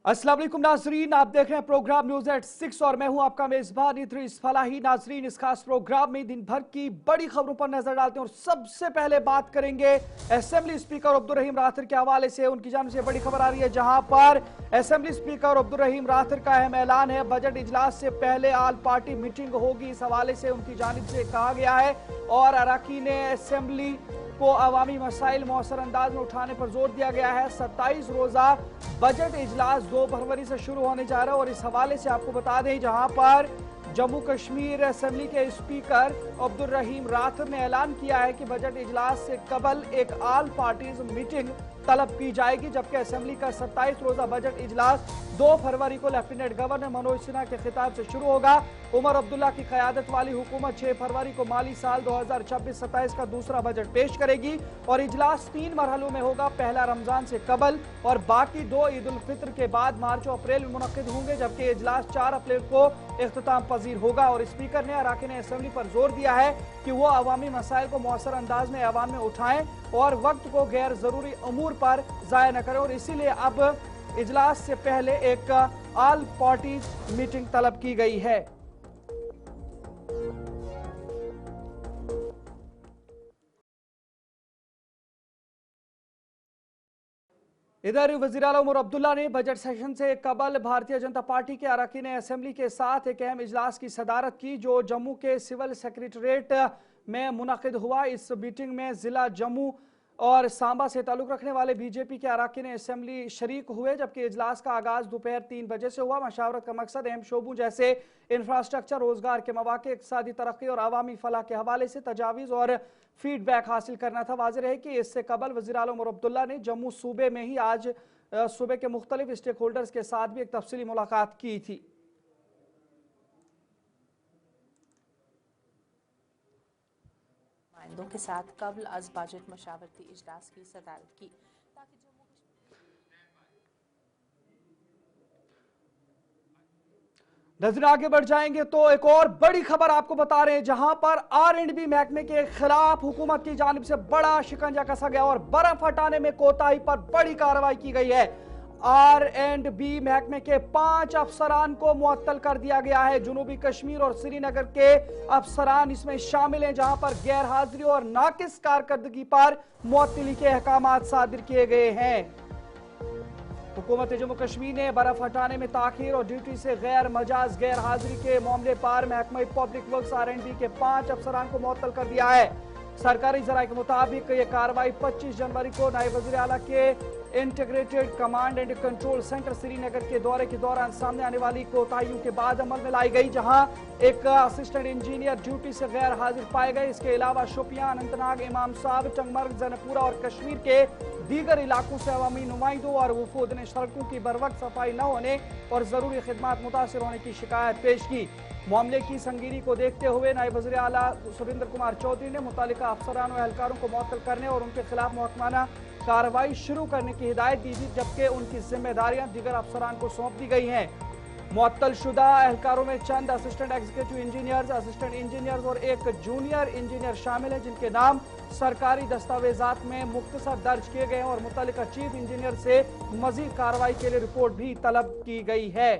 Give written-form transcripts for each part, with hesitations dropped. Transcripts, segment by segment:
अस्सलाम वालेकुम नाजरीन, आप देख रहे हैं प्रोग्राम न्यूज एट 6 और मैं हूं आपका मेजबान इद्रीस फलाही। नाजरीन, इस खास प्रोग्राम में दिन भर की बड़ी खबरों पर नजर डालते हैं और सबसे पहले बात करेंगे असेंबली स्पीकर अब्दुल रहीम राथिर के हवाले से। उनकी जानिब से बड़ी खबर आ रही है, जहां पर असेंबली स्पीकर अब्दुल रहीम राथिर का अहम ऐलान है। बजट इजलास से पहले ऑल पार्टी मीटिंग होगी, इस हवाले से उनकी जानिब से कहा गया है और अरकान असेंबली को अवामी मसाइल मौसर अंदाज में उठाने पर जोर दिया गया है। 27 रोजा बजट इजलास 2 फरवरी से शुरू होने जा रहा है और इस हवाले से आपको बता दें, जहां पर जम्मू कश्मीर असेंबली के स्पीकर अब्दुल रहीम राथिर ने ऐलान किया है कि बजट इजलास से कबल एक ऑल पार्टीज मीटिंग तलब की जाएगी, जबकि असेंबली का 27 रोजा बजट इजलास 2 फरवरी को लेफ्टिनेंट गवर्नर मनोज सिन्हा के खिताब से शुरू होगा। उमर अब्दुल्ला की क़यादत वाली हुकूमत 6 फरवरी को माली साल 2026-27 का दूसरा बजट पेश करेगी और इजलास 3 मरहलों में होगा। पहला रमजान से कबल और बाकी 2 ईद उल फित्र के बाद मार्च और अप्रैल में मुनक्किद होंगे, जबकि इजलास 4 अप्रैल को इख्तिताम पजीर होगा। और स्पीकर ने अरकान असेंबली पर जोर दिया है कि वो अवामी मसाइल को मौसर अंदाज में ऐवान में उठाएं और वक्त को गैर जरूरी अमूर पर जाया न करें, और इसीलिए अब इजलास से पहले एक ऑल पार्टीज मीटिंग तलब की गई है। इधर वज़ीर आला उमर अब्दुल्ला ने बजट सेशन से कबल भारतीय जनता पार्टी के अरकान असेंबली के साथ एक अहम इजलास की सदारत की, जो जम्मू के सिविल सेक्रेटरीट में मुनक़िद हुआ। इस मीटिंग में जिला जम्मू और सांबा से ताल्लुक़ रखने वाले बीजेपी के अरकान असेंबली शरीक हुए, जबकि इजलास का आगाज दोपहर 3 बजे से हुआ। मशावरत का मकसद अहम शोबों जैसे इंफ्रास्ट्रक्चर, रोजगार के मौके, इक़्तिसादी तरक्की और अवामी फलाह के हवाले से तजावीज़ और फीडबैक हासिल करना था। वाज़ेह है कि इससे कबल वज़ीर आला उमर अब्दुल्ला ने जम्मू सूबे में ही आज सूबे के मुख्तलिफ स्टेक होल्डर्स के साथ भी एक तफसीली मुलाकात की थी। नुमाइंदों के साथ कबल अज बजट मशावरती इजलास की सदारत की ताकि नजर आगे बढ़ जाएंगे तो एक और बड़ी खबर आपको बता रहे हैं, जहां पर R&B महकमे के खिलाफ हुकूमत की जानिब से बड़ा शिकंजा कसा गया और बर्फ हटाने में कोताही पर बड़ी कार्रवाई की गई है। R&B महकमे के 5 अफसरान को मुअत्तल कर दिया गया है। जनूबी कश्मीर और श्रीनगर के अफसरान इसमें शामिल हैं, जहां पर गैर हाजिरी और नाकिस कारकर्दगी पर मुअत्तली के अहकामात सादिर किए गए हैं। हुकूमत जम्मू कश्मीर ने बर्फ हटाने में ताखीर और ड्यूटी से गैर मजाज गैर हाजिरी के मामले पर महकमा पब्लिक वर्क्स R&B के 5 अफसरान को मुअत्तल कर दिया है। सरकारी जराये के मुताबिक ये कार्रवाई 25 जनवरी को नायब वज़ीर आला के integrated command and control centre Srinagar के दौरे के दौरान सामने आने वाली कोताहियों के बाद अमल में लाई गई, जहां एक असिस्टेंट इंजीनियर ड्यूटी से गैर हाजिर पाए गए। इसके अलावा शोपियान, अनंतनाग, इमाम साहब, टंगमर्ग, जनकपुरा और कश्मीर के दीगर इलाकों से अवामी नुमाइंदों और वफूद ने सड़कों की बरवक्त सफाई न होने और जरूरी खिदमात मुतासर होने की शिकायत पेश की। मामले की संगीनी को देखते हुए नायब वज़ीर आला सुरेंद्र कुमार चौधरी ने मुतालिका अफसरान और एहलकारों को मुअत्तल करने और उनके खिलाफ मुहक्माना कार्रवाई शुरू करने की हिदायत दी थी, जबकि उनकी जिम्मेदारियां दीगर अफसरान को सौंप दी गई हैं। मुअत्तल शुदा एहलकारों में चंद assistant executive engineers, assistant engineers और एक जूनियर इंजीनियर शामिल हैं, जिनके नाम सरकारी दस्तावेजात में मुख्तसर दर्ज किए गए हैं और मुतल्लिका चीफ इंजीनियर से मजीद कार्रवाई के लिए रिपोर्ट भी तलब की गई है।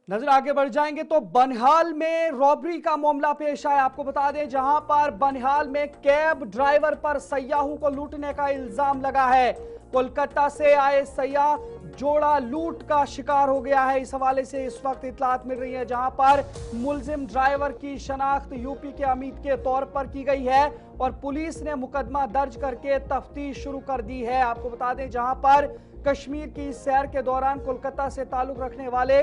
नजर आगे बढ़ जाएंगे तो बनिहाल में रॉबरी का मामला पेश आया। आपको बता दें, जहां पर बनिहाल में कैब ड्राइवर पर सयाहों को लूटने का इल्जाम लगा है। कोलकाता से आए सयाह जोड़ा लूट का शिकार हो गया है। इस हवाले से इस वक्त इतलात मिल रही है, जहां पर मुलजिम ड्राइवर की शनाख्त यूपी के अमीर के तौर पर की गई है और पुलिस ने मुकदमा दर्ज करके तफ्तीश शुरू कर दी है। आपको बता दें, जहां पर कश्मीर की सैर के दौरान कोलकाता से ताल्लुक रखने वाले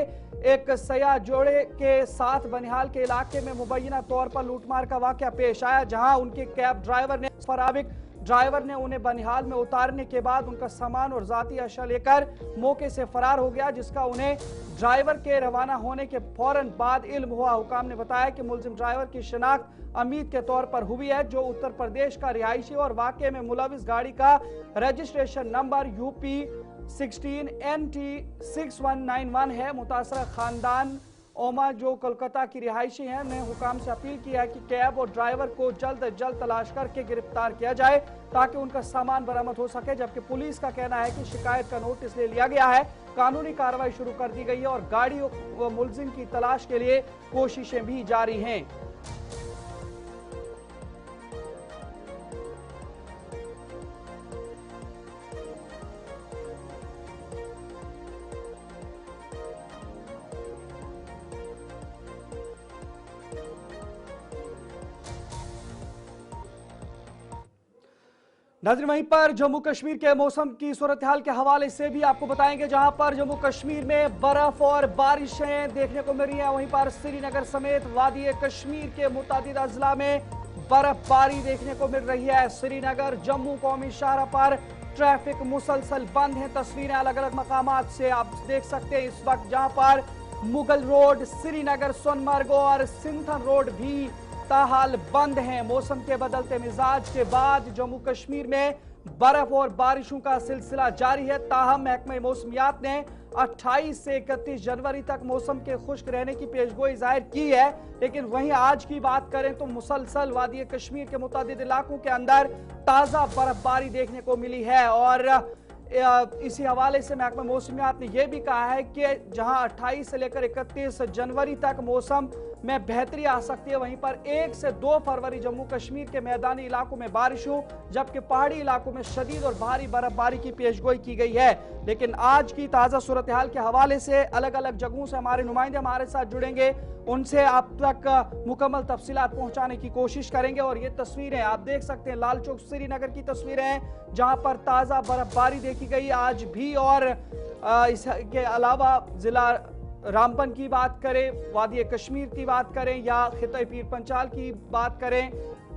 एक सयाह जोड़े के साथ बनिहाल के इलाके में मुबैना तौर पर लूटमार का वाकया पेश आया, जहां उनके कैब ड्राइवर ने उन्हें बनिहाल में उतारने के बाद उनका सामान और जाती अशिया लेकर मौके से फरार हो गया, जिसका उन्हें ड्राइवर के रवाना होने के फौरन बाद इल्म हुआ। हुकाम ने बताया कि मुलजिम ड्राइवर की शनाख्त अमीद के तौर पर हुई है, जो उत्तर प्रदेश का रिहायशी और वाकये में मुलविस गाड़ी का रजिस्ट्रेशन नंबर UP 16 NT 6191 है। मुतासरा खानदान ओमा जो कोलकाता की रिहायशी हैं ने हुकाम से अपील किया है कि कैब और ड्राइवर को जल्द अज जल्द तलाश करके गिरफ्तार किया जाए ताकि उनका सामान बरामद हो सके, जबकि पुलिस का कहना है कि शिकायत का नोटिस ले लिया गया है, कानूनी कार्रवाई शुरू कर दी गई है और गाड़ी व मुलजिम की तलाश के लिए कोशिशें भी जारी हैं। नाज़रीन, वहीं पर जम्मू कश्मीर के मौसम की सूरत हाल के हवाले से भी आपको बताएंगे, जहां पर जम्मू कश्मीर में बर्फ और बारिशें देखने को मिल रही हैं, वहीं पर श्रीनगर समेत वादी कश्मीर के मुतादिद अजला में बर्फबारी देखने को मिल रही है। श्रीनगर जम्मू कौमी शाहरा पर ट्रैफिक मुसलसल बंद है। तस्वीरें अलग अलग मकामात से आप देख सकते हैं इस वक्त, जहां पर मुगल रोड, श्रीनगर, सोनमर्ग और सिंथन रोड भी ताहाल बंद हैं। मौसम के बदलते मिजाज के बाद जम्मू कश्मीर में बर्फ और बारिशों का सिलसिला जारी है। ताहम महकमा मौसमियात ने 28 से 31 जनवरी तक मौसम के खुश्क रहने की पेशगोई जाहिर की है, लेकिन वहीं आज की बात करें तो मुसलसल वादी कश्मीर के मुतादिद इलाकों के अंदर ताज़ा बर्फबारी देखने को मिली है। और इसी हवाले से महकमा मौसमियात ने यह भी कहा है कि जहां 28 से लेकर 31 जनवरी तक मौसम में बेहतरी आ सकती है, वहीं पर 1 से 2 फरवरी जम्मू कश्मीर के मैदानी इलाकों में बारिशों, जबकि पहाड़ी इलाकों में शदीद और भारी बर्फबारी की पेशगोई की गई है। लेकिन आज की ताज़ा सूरत हाल के हवाले से अलग अलग जगहों से हमारे नुमाइंदे हमारे साथ जुड़ेंगे, उनसे आप तक मुकम्मल तफसीलात पहुंचाने की कोशिश करेंगे। और ये तस्वीरें आप देख सकते हैं, लाल चौक श्रीनगर की तस्वीरें हैं, जहां पर ताज़ा बर्फबारी देखी गई आज भी। और इसके अलावा जिला रामबन की बात करें, वादी कश्मीर की बात करें या खिते पीर पंचाल की बात करें,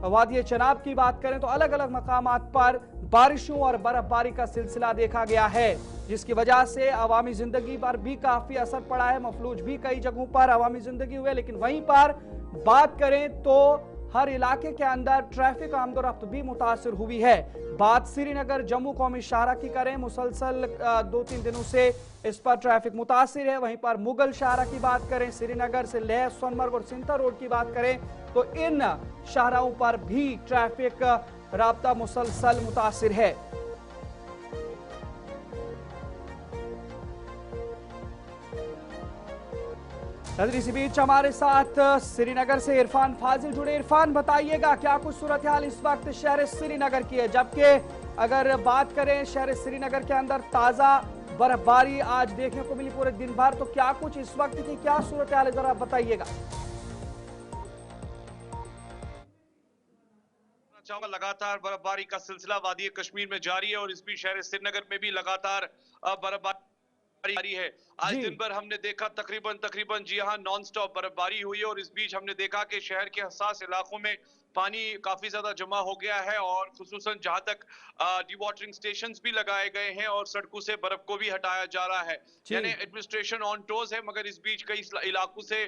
वादी चनाब की बात करें, तो अलग अलग मकामात पर बारिशों और बर्फबारी का सिलसिला देखा गया है, जिसकी वजह से अवामी जिंदगी पर भी काफी असर पड़ा है। मफलूज भी कई जगहों पर अवामी जिंदगी हुए, लेकिन वहीं पर बात करें तो हर इलाके के अंदर ट्रैफिक आमदोरफ्त भी मुतासर हुई है। बात श्रीनगर जम्मू कौमी शाहरा की करें, मुसलसल 2-3 दिनों से इस पर ट्रैफिक मुतासिर है। वहीं पर मुगल शाहरा की बात करें, श्रीनगर से लेह, सोनमर्ग और सिंथर रोड की बात करें तो इन शाहराओं पर भी ट्रैफिक राब्ता मुसलसल मुतासिर है। इसी बीच हमारे साथ श्रीनगर से इरफान फाजिल जुड़े। इरफान, बताइएगा क्या कुछ सूरत हाल इस वक्त शहर श्रीनगर की है, जबकि अगर बात करें शहर श्रीनगर के अंदर ताज़ा बर्फबारी आज देखने को मिली पूरे दिन भर, तो क्या कुछ इस वक्त की क्या सूरत हाल है, जरा बताइएगा। लगातार बर्फबारी का सिलसिला वादी कश्मीर में जारी है और इस बीच शहर श्रीनगर में भी लगातार बर्फबारी जारी है। आज दिन भर हमने देखा तकरीबन जी हाँ नॉन स्टॉप बर्फबारी हुई है और इस बीच हमने देखा कि शहर के हसास इलाकों में पानी काफी ज्यादा जमा हो गया है और खुसूसन जहां तक डिवॉटरिंग स्टेशंस भी लगाए गए हैं और सड़कों से बर्फ को भी हटाया जा रहा है, यानी एडमिनिस्ट्रेशन ऑन टोज है। मगर इस बीच कई इलाकों से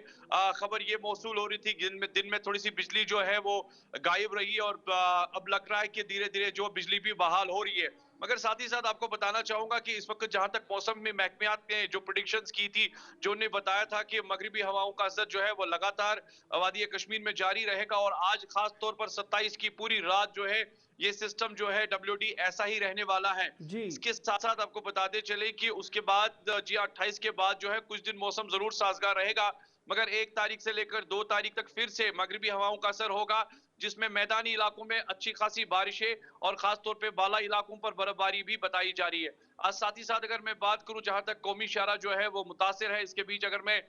खबर ये मौसूल हो रही थी दिन में थोड़ी सी बिजली जो है वो गायब रही और अब लग रहा है कि धीरे धीरे जो बिजली भी बहाल हो रही है। मगर साथ ही साथ आपको बताना चाहूंगा कि इस वक्त जहां तक मौसम में महकमियात ने जो प्रेडिक्शंस की थी, जो उन्हें बताया था कि मगरिबी हवाओं का असर जो है वो लगातार वादी कश्मीर में जारी रहेगा और आज खास तौर पर 27 की पूरी रात जो है ये सिस्टम जो है WD ऐसा ही रहने वाला है। इसके साथ साथ आपको बताते चले कि उसके बाद जी 28 के बाद जो है कुछ दिन मौसम जरूर साजगार रहेगा, मगर 1 तारीख से लेकर 2 तारीख तक फिर से मगरिबी हवाओं का असर होगा, जिसमें मैदानी इलाकों में अच्छी खासी बारिशें और खास तौर पे बाला इलाकों पर बर्फबारी भी बताई जा रही है। साथ ही साथ अगर मैं बात करूं जहां तक कौमी शाहरा जो है वो मुतासिर है, इसके बीच अगर मैं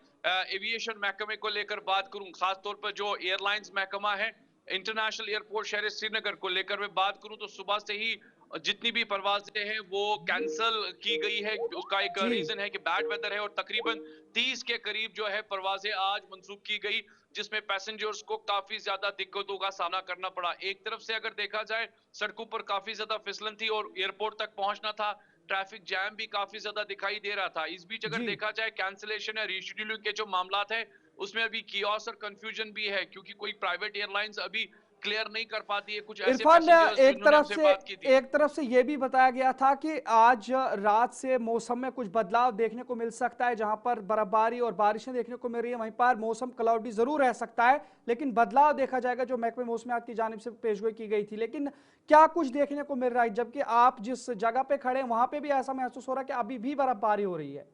एविएशन महकमे को लेकर बात करूं, खास तौर पर जो एयरलाइंस महकमा है, इंटरनेशनल एयरपोर्ट शहर श्रीनगर को लेकर मैं बात करूं तो सुबह से ही जितनी भी परवाजें हैं वो कैंसिल की गई है। उसका एक रीजन है कि बैड वेदर है और तकरीबन 30 के करीब जो है परवाजें आज मंसूख की गई, जिसमें पैसेंजर्स को काफी ज्यादा दिक्कतों का सामना करना पड़ा। एक तरफ से अगर देखा जाए सड़कों पर काफी ज्यादा फिसलन थी और एयरपोर्ट तक पहुंचना था, ट्रैफिक जैम भी काफी ज्यादा दिखाई दे रहा था। इस बीच अगर देखा जाए कैंसिलेशन या रीशेड्यूलिंग के जो मामलात है उसमें अभी कियोस और कंफ्यूजन भी है, क्योंकि कोई प्राइवेट एयरलाइंस अभी क्लियर नहीं कर पाती है। कुछ ऐसे इरफान, पैसेंजर्स जिन्होंने हमसे बात की थी। एक तरफ से ये भी बताया गया था कि आज रात से मौसम में कुछ बदलाव देखने को मिल सकता है, जहां पर बर्फबारी और बारिशें देखने को मिल रही है वहीं पर मौसम क्लाउडी जरूर रह सकता है, लेकिन बदलाव देखा जाएगा जो महकमे मौसमियात की जानिब से पेशगोई की गई थी। लेकिन क्या कुछ देखने को मिल रहा है, जबकि आप जिस जगह पे खड़े हैं वहां पे भी ऐसा महसूस हो रहा है कि अभी भी बर्फबारी हो रही है?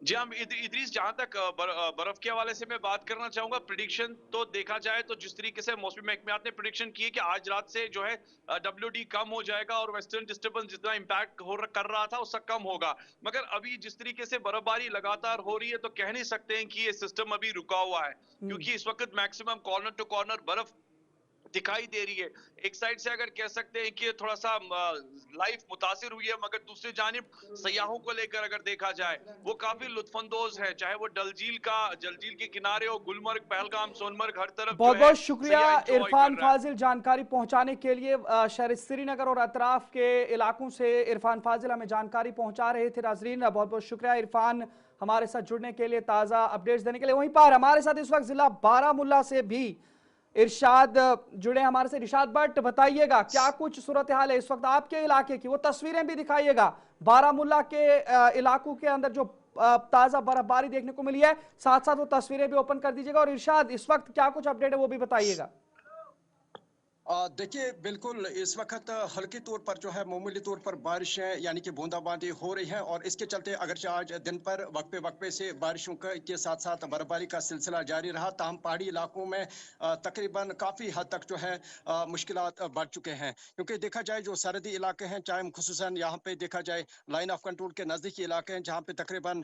जी हाँ, इदरीस, जहां तक बर्फ के हवाले से मैं बात करना चाहूंगा। प्रिडिक्शन तो देखा जाए तो जिस तरीके से मौसमी महकमियात ने प्रिडिक्शन की है कि आज रात से जो है WD कम हो जाएगा और वेस्टर्न डिस्टर्बेंस जितना इम्पैक्ट कर रहा था उसका कम होगा, मगर अभी जिस तरीके से बर्फबारी लगातार हो रही है तो कह नहीं सकते हैं कि ये सिस्टम अभी रुका हुआ है, क्योंकि इस वक्त मैक्सिमम कॉर्नर टू कॉर्नर बर्फ दिखाई दे रही है। एक साइड से अगर कह सकते हैं कि थोड़ा सा लाइफ मुतासिर हुई है, मगर दूसरी जानिब सयाहों को लेकर अगर देखा जाए वो काफी लुत्फानंदोज है, चाहे वो डल झील के किनारे हो, गुलमर्ग, पहलगाम, सोनमर्ग, हर तरफ जो बहुत है बहुत शुक्रिया सयाह एंजॉय इरफान कर रहा है। फाजिल जानकारी पहुंचाने के लिए। शहर श्रीनगर और अतराफ के इलाकों से इरफान फाजिल हमें जानकारी पहुंचा रहे थे। नाजरीन, बहुत बहुत शुक्रिया इरफान हमारे साथ जुड़ने के लिए, ताज़ा अपडेट्स देने के लिए। वहीं पर हमारे साथ इस वक्त जिला बारामुल्ला से भी इरशाद जुड़े हमारे से। इरशाद भट्ट, बताइएगा क्या कुछ सूरत हाल है इस वक्त आपके इलाके की, वो तस्वीरें भी दिखाइएगा बारामुल्ला के इलाकों के अंदर जो ताजा बर्फबारी देखने को मिली है, साथ साथ वो तस्वीरें भी ओपन कर दीजिएगा। और इरशाद, इस वक्त क्या कुछ अपडेट है वो भी बताइएगा। देखिए, बिल्कुल इस वक्त हल्की तौर पर जो है मामूली तौर पर बारिशें यानी कि बूंदाबांदी हो रही है, और इसके चलते अगरचे आज दिन पर वक्फे से बारिशों के साथ साथ बर्फबारी का सिलसिला जारी रहा, ताहम पहाड़ी इलाकों में तकरीबन काफ़ी हद तक जो है मुश्किलात बढ़ चुके हैं। क्योंकि देखा जाए जो सरहदी इलाके हैं, चाहे खुसूसन यहाँ पे देखा जाए लाइन ऑफ कंट्रोल के नज़दीकी इलाके हैं जहाँ पे तकरीबन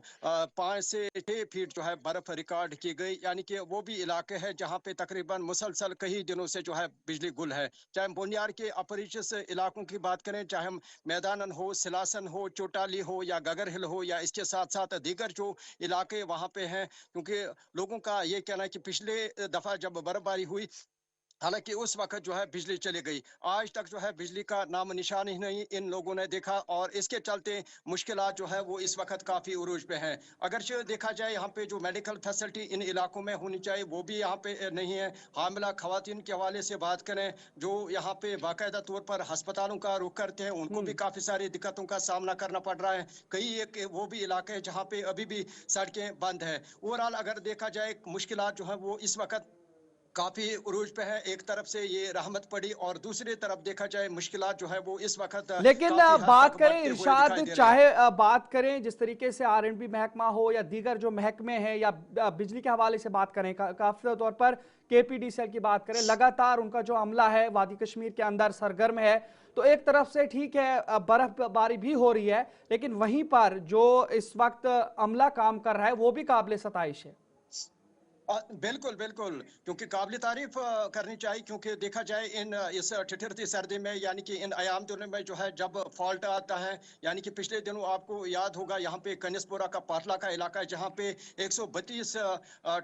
5 से 6 फीट जो है बर्फ रिकॉर्ड की गई, यानी कि वो भी इलाके हैं जहाँ पे तकरीबन मुसलसल कई दिनों से जो है बिजली गुल है। चाहे बोनियार के अपरिचित इलाकों की बात करें, चाहे हम मैदानन हो, सिलासन हो, चोटाली हो या गगर हिल हो, या इसके साथ साथ दीगर जो इलाके वहाँ पे हैं, क्योंकि लोगों का ये कहना है कि पिछले दफा जब बर्फबारी हुई, हालांकि उस वक्त जो है बिजली चली गई, आज तक जो है बिजली का नाम निशान ही नहीं इन लोगों ने देखा, और इसके चलते मुश्किलात जो है वो इस वक्त काफ़ी उरूज पे हैं। अगर देखा जाए यहाँ पे जो मेडिकल फैसिलिटी इन इलाकों में होनी चाहिए वो भी यहाँ पे नहीं है। हामिला खवातीन के हवाले से बात करें, जो यहाँ पे बाकायदा तौर पर अस्पतालों का रुख करते हैं, उनको भी काफ़ी सारी दिक्कतों का सामना करना पड़ रहा है। कई एक वो भी इलाके हैं जहाँ पे अभी भी सड़कें बंद है। ओवरऑल अगर देखा जाए मुश्किलात जो है वो इस वक्त काफी उरूज पे है। एक तरफ से ये रहमत पड़ी और दूसरी तरफ देखा जाए मुश्किलात जो है वो इस वक्त लेकिन काफी हद बात तक करें बढ़ते हुए इरशाद, दिखाई दे रहे हैं। चाहे बात करें जिस तरीके से R&B महकमा हो या दीगर जो महकमे हैं, या बिजली के हवाले से बात करें, काफी तौर पर KPDCL की बात करें, लगातार उनका जो अमला है वादी कश्मीर के अंदर सरगर्म है। तो एक तरफ से ठीक है बर्फबारी भी हो रही है, लेकिन वहीं पर जो इस वक्त अमला काम कर रहा है वो भी काबिल सताइश है। बिल्कुल बिल्कुल, क्योंकि काबिल तारीफ करनी चाहिए, क्योंकि देखा जाए इस ठिठुरती सर्दी में, यानी कि इन अयाम दिनों में जो है जब फॉल्ट आता है, यानी कि पिछले दिनों आपको याद होगा यहाँ पे कनिस्पुरा का पाटला का इलाका है जहाँ पे 132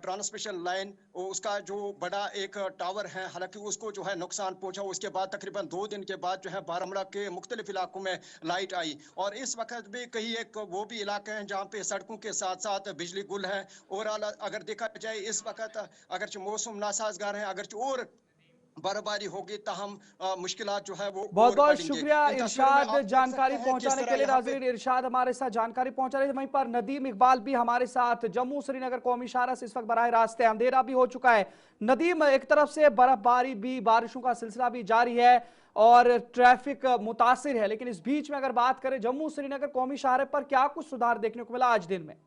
ट्रांसमिशन लाइन, उसका जो बड़ा एक टावर है, हालांकि उसको जो है नुकसान पहुंचा। उसके बाद तकरीबन 2 दिन के बाद जो है बारामूला के मुख्तलिफ इलाकों में लाइट आई, और इस वक्त भी कई एक वो भी इलाके हैं जहाँ पे सड़कों के साथ साथ बिजली गुल है। ओवरऑल अगर देखा जाए इस वक्त अगर मौसम नासाजगार है, अगर और बर्फबारी होगी तो हम मुश्किलात जो है वो बहुत बहुत बढ़ेंगे। शुक्रिया इरशाद जानकारी पहुंचाने के लिए। यहाँ पे नाज़रीन, इरशाद हमारे साथ जानकारी पहुंचा रहे थे। वहीं पर नदीम इकबाल भी हमारे साथ जम्मू श्रीनगर कौमी शाहरा से इस वक्त बराह रास्ते, अंधेरा भी हो चुका है। नदीम, एक तरफ से बर्फबारी भी, बारिशों का सिलसिला भी जारी है और ट्रैफिक मुतासिर है, लेकिन इस बीच में अगर बात करें जम्मू श्रीनगर कौमी शाहरे पर क्या कुछ सुधार देखने को मिला आज दिन में?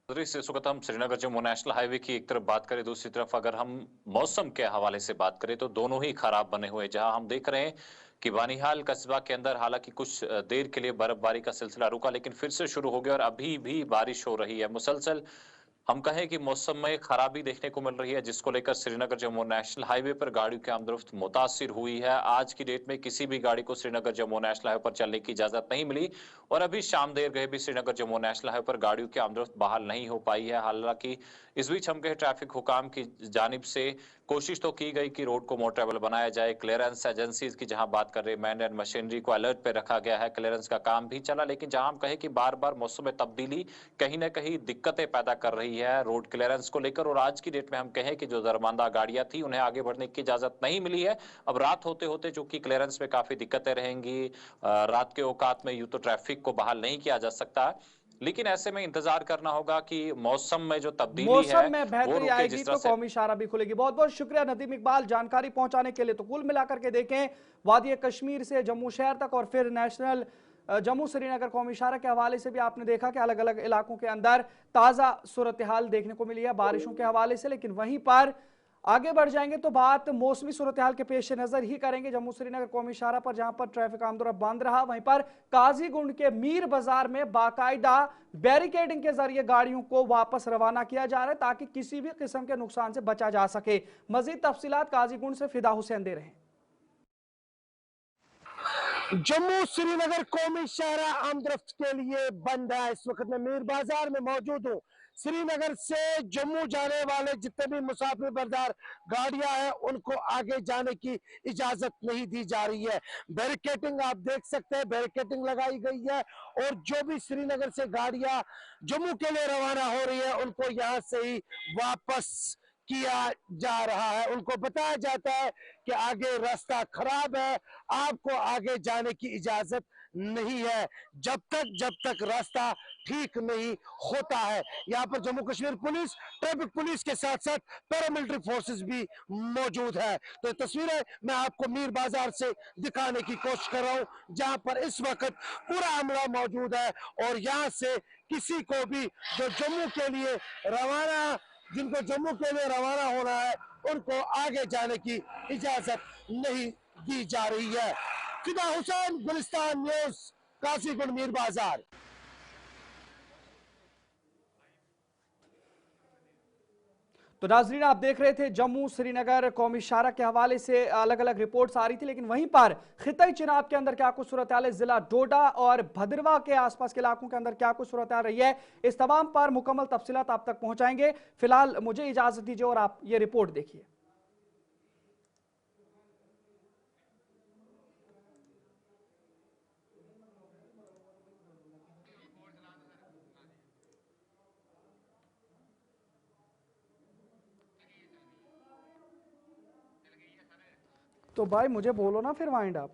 इस वक्त हम श्रीनगर जम्मू नेशनल हाईवे की एक तरफ बात करें, दूसरी तरफ अगर हम मौसम के हवाले से बात करें तो दोनों ही खराब बने हुए। जहां हम देख रहे हैं कि बानिहाल कस्बा के अंदर हालांकि कुछ देर के लिए बर्फबारी का सिलसिला रुका, लेकिन फिर से शुरू हो गया और अभी भी बारिश हो रही है मुसलसल। हम कहें कि मौसम में खराबी देखने को मिल रही है, जिसको लेकर श्रीनगर जम्मू नेशनल हाईवे पर गाड़ियों की आमदरफ्त मुतासिर हुई है। आज की डेट में किसी भी गाड़ी को श्रीनगर जम्मू नेशनल हाईवे पर चलने की इजाजत नहीं मिली, और अभी शाम देर गए भी श्रीनगर जम्मू नेशनल हाईवे पर गाड़ियों की आमदरफ्त बहाल नहीं हो पाई है। हालांकि इस बीच हम कहे ट्रैफिक हुकाम की जानिब से कोशिश तो की गई कि रोड को मोटरेबल बनाया जाए। क्लियरेंस एजेंसीज की जहां बात कर रहे हैं, मैन एंड मशीनरी को अलर्ट पे रखा गया है, क्लियरेंस का काम भी चला, लेकिन जहां हम कहे कि बार बार मौसम में तब्दीली कहीं ना कहीं दिक्कतें पैदा कर रही है रोड क्लियरेंस को लेकर। और आज की डेट में हम कहें कि जो दरमांदा गाड़ियां थी उन्हें आगे बढ़ने की इजाजत नहीं मिली है। अब रात होते होते चूंकि क्लियरेंस में काफी दिक्कतें रहेंगी, रात के औकात में यूं तो ट्रैफिक को बहाल नहीं किया जा सकता, लेकिन ऐसे में इंतजार करना होगा कि मौसम में जो तब्दीली है मौसम में वो बेहतरी रुके। आएगी जिस तरह तो से कौमी शाहरा भी खुलेगी। बहुत बहुत शुक्रिया नदीम इकबाल जानकारी पहुंचाने के लिए। तो कुल मिलाकर के देखें, वादी कश्मीर से जम्मू शहर तक और फिर नेशनल जम्मू श्रीनगर कौमी शाहरा के हवाले से भी आपने देखा कि अलग अलग इलाकों के अंदर ताजा सूरत हाल देखने को मिली है बारिशों के हवाले से। लेकिन वहीं पर आगे बढ़ जाएंगे तो बात मौसमी सूरत हाल के पेश नजर ही करेंगे। जम्मू श्रीनगर कौमी शाहरा पर जहां पर ट्रैफिक आमदोरफ्त बंद रहा, वहीं पर काजीगुंड के मीर बाजार में बाकायदा बैरिकेडिंग के जरिए गाड़ियों को वापस रवाना किया जा रहा है ताकि किसी भी किस्म के नुकसान से बचा जा सके। मजीद तफसीलात काजीगुंड से फिदा हुसैन दे रहे हैं। जम्मू श्रीनगर कौमी शाहरा आमदरफ्त के लिए बंद है। इस वक्त मैं मीर बाजार में मौजूद हूँ। श्रीनगर से जम्मू जाने वाले जितने भी मुसाफिर बरदार गाड़ियां हैं उनको आगे जाने की इजाजत नहीं दी जा रही है। बैरिकेटिंग आप देख सकते हैं, बैरिकेटिंग लगाई गई है और जो भी श्रीनगर से गाड़ियां जम्मू के लिए रवाना हो रही है उनको यहाँ से ही वापस किया जा रहा है। उनको बताया जाता है कि आगे रास्ता खराब है, आपको आगे जाने की इजाजत नहीं है जब तक रास्ता ठीक नहीं होता है। यहाँ पर Jammu Kashmir police, traffic police के साथ साथ पैरामिलिट्री फोर्सेस भी मौजूद है। तो तस्वीरें मैं आपको मीर बाजार से दिखाने की कोशिश कर रहा हूँ जहाँ पर इस वक्त पूरा अमला मौजूद है और यहाँ से किसी को भी जो जम्मू के लिए रवाना जिनको जम्मू के लिए रवाना होना है उनको आगे जाने की इजाजत नहीं दी जा रही है। फिदा हुसैन, गुलिस्तान न्यूज, काजीगुंड मीर बाजार। तो नाजरीन आप देख रहे थे जम्मू श्रीनगर कौमी शाहरा के हवाले से अलग अलग रिपोर्ट्स आ रही थी। लेकिन वहीं पर खिताई चिनाब के अंदर क्या कुछ सूरत हाल है, जिला डोडा और भद्रवा के आसपास के इलाकों के अंदर क्या कुछ सूरत हाल रही है, इस तमाम पर मुकम्मल तफसीलात आप तक पहुंचाएंगे। फिलहाल मुझे इजाजत दीजिए और आप ये रिपोर्ट देखिए। तो भाई मुझे बोलो ना फिर वाइंड अप।